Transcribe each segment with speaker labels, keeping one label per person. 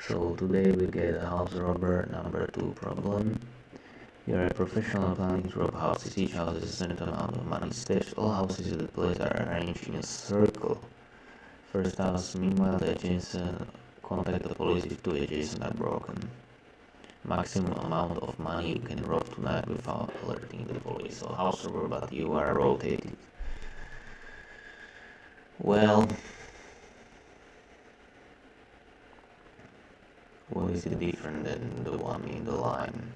Speaker 1: So today we get a house robber number 2 problem. You're a professional planning to rob houses. Each house is a certain amount of money stashed. All houses in the place are arranged in a circle. First house, meanwhile the adjacent contact the police if two adjacent are broken. Maximum amount of money you can rob tonight without alerting the police. So house robber, but you are rotated. Well, what is it different than the one in the line?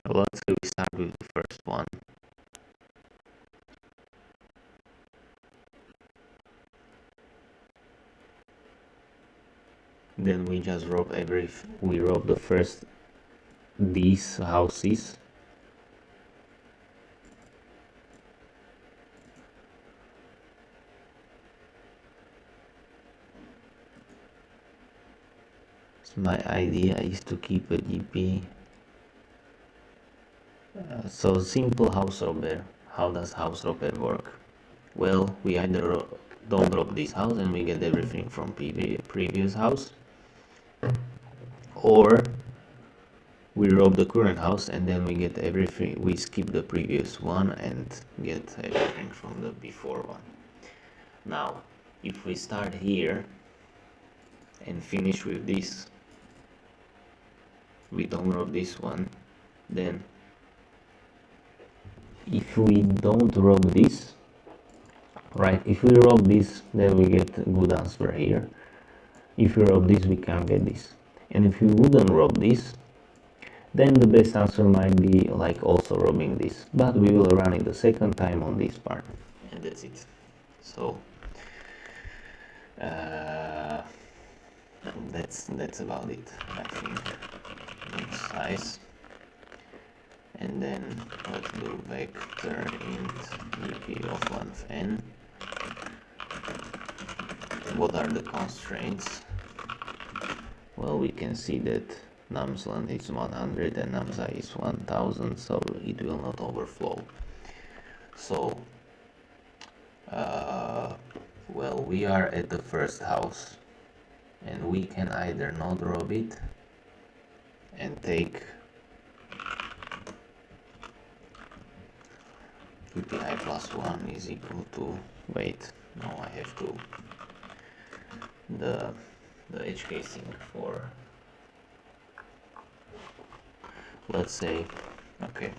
Speaker 1: Let's say we start with the first one. Then we just rob we rob the first these houses. So my idea is to keep a DP. So simple house robber. How does house robber work? Well, we either don't rob this house and we get everything from previous house, or we rob the current house and then we get everything, we skip the previous one and get everything from the before one. Now, if we start here and finish with this, we don't rob this one, then if we don't rob this, right, if we rob this, then we get a good answer here. If we rob this, we can't get this. And if we wouldn't rob this, then the best answer might be like also robbing this, but we will run it the second time on this part, and that's it. So that's about it, I think. Next size, and then let's do vector int dp of 1n. What are the constraints? Well, we can see that nums length is 100 and num size is 1000, so it will not overflow. So well, we are at the first house and we can either not rob it and take PPI plus 1 is equal to, wait, no, I have to the edge casing for, let's say, okay,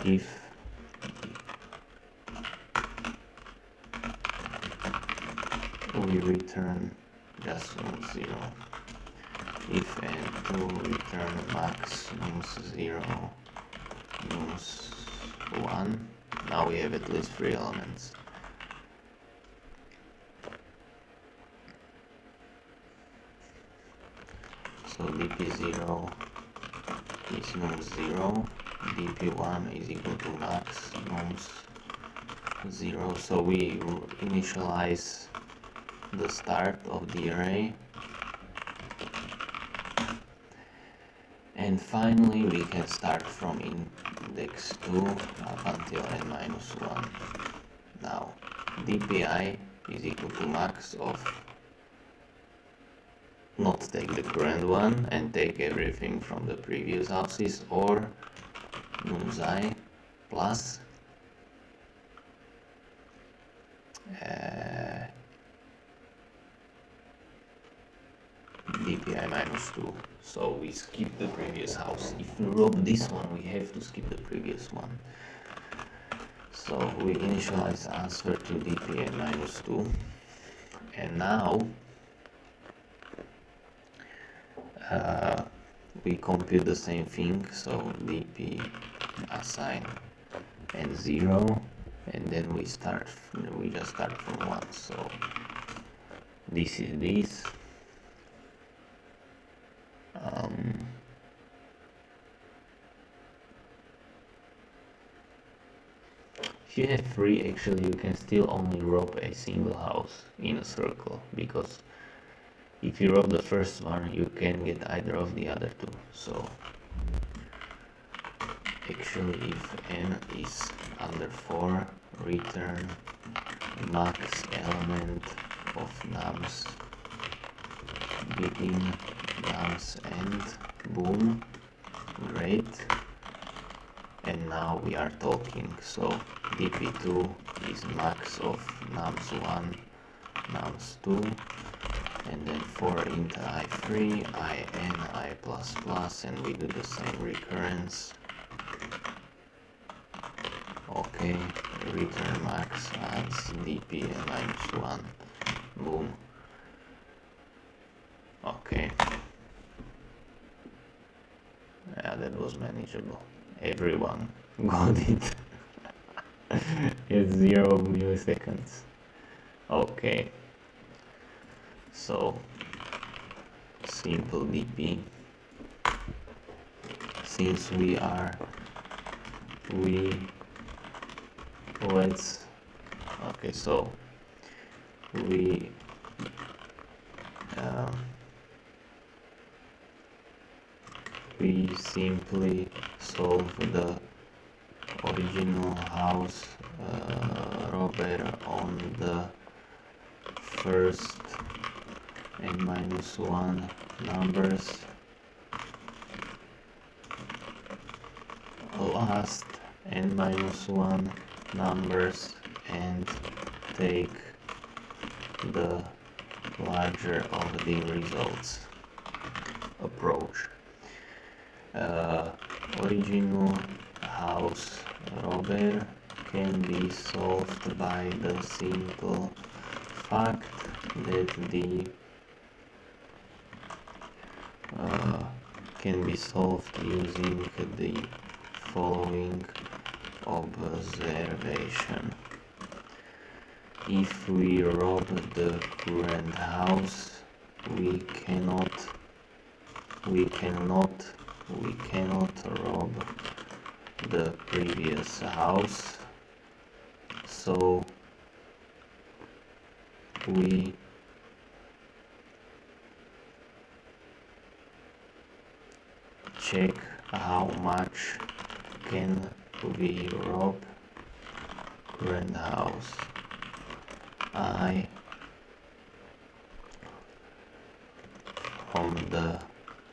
Speaker 1: if we return just 0, if n2 return max nums 0 nums 1, now we have at least 3 elements. So dp0 is nums 0, dp1 is equal to max nums 0, so we initialize the start of the array, and finally we can start from index 2 up until n minus 1. Now dpi is equal to max of, not take the current one and take everything from the previous houses, or nums I plus dpi minus 2. So we skip the previous house. If we rob this one, we have to skip the previous one. So we initialize answer to dpi minus 2, and now we compute the same thing. So dp assign and 0, and then we just start from 1. So this is this. If you have 3, actually you can still only rob a single house in a circle, because if you rob the first one you can get either of the other two. So actually if n is under 4, return max element of nums begin, nums end, boom, great. And now we are talking. So dp2 is max of nums1, nums2, and then for int I3, in, I++, and we do the same recurrence. Okay, return max adds dp and -1, boom. Okay, yeah, that was manageable. Everyone got it. It's 0 milliseconds. Okay, so simple dp. Since let's, okay, so we simply solve the original house robber on the first and -1 numbers, last and -1 numbers, and take the larger of the results approach. Original house robber can be solved by the simple fact that the can be solved using the following observation. If we rob the current house, we cannot rob the previous house, so we check how much can we rob current house. I from the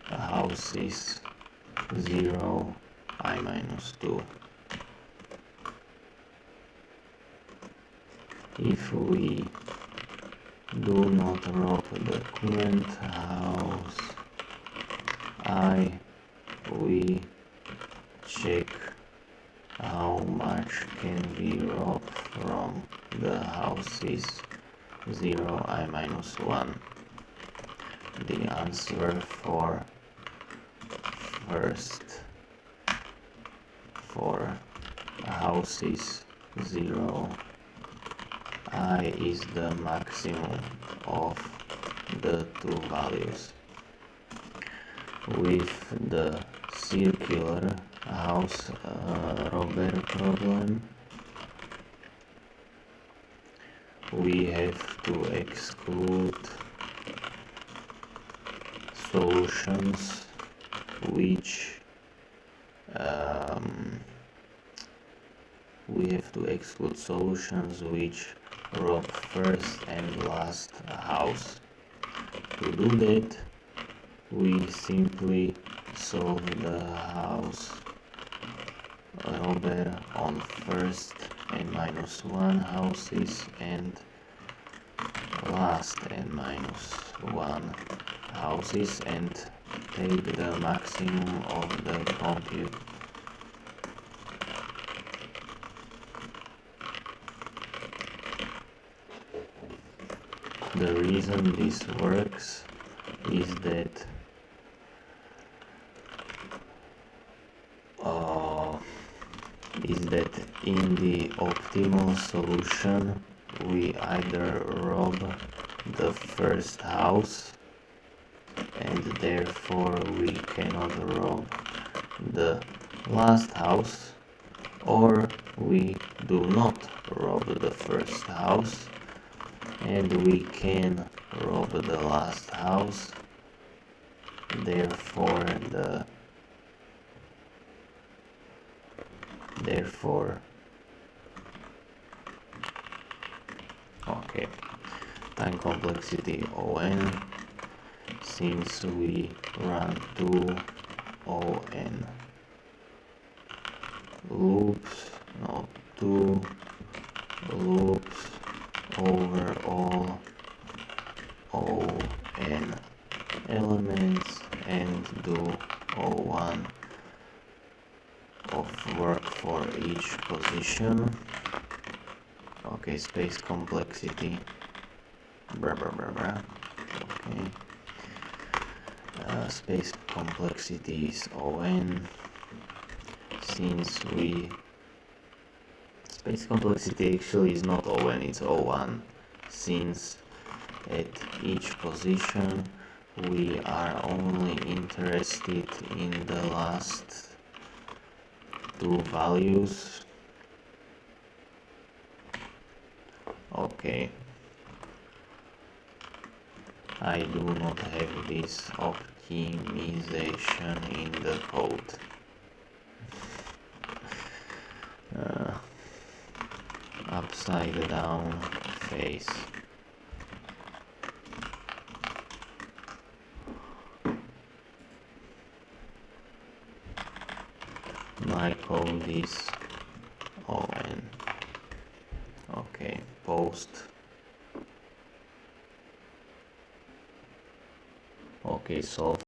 Speaker 1: house is 0, I -2. If we do not rob the current house, we check how much can we rob from the houses 0, I -1. The answer for houses 0, I is the maximum of the two values. With the circular house robber problem, we have to exclude solutions which rob first and last house. To do that, we simply solve the house robber on first and -1 houses and last and -1 houses, and take the maximum of the compute. The reason this works is that in the optimal solution we either rob the first house and therefore we cannot rob the last house, or we do not rob the first house and we can rob the last house, therefore Okay, time complexity on, since we run 2 on loops, no, 2 loops over all on elements and do O1 of work for each position. Okay, space complexity, blah blah blah blah. Okay, space complexity is on, since space complexity actually is not on, it's O1, since at each position we are only interested in the last 2 values. Okay, I do not have this optimization in the code. Upside down face. My code is on. Okay, post. Okay, so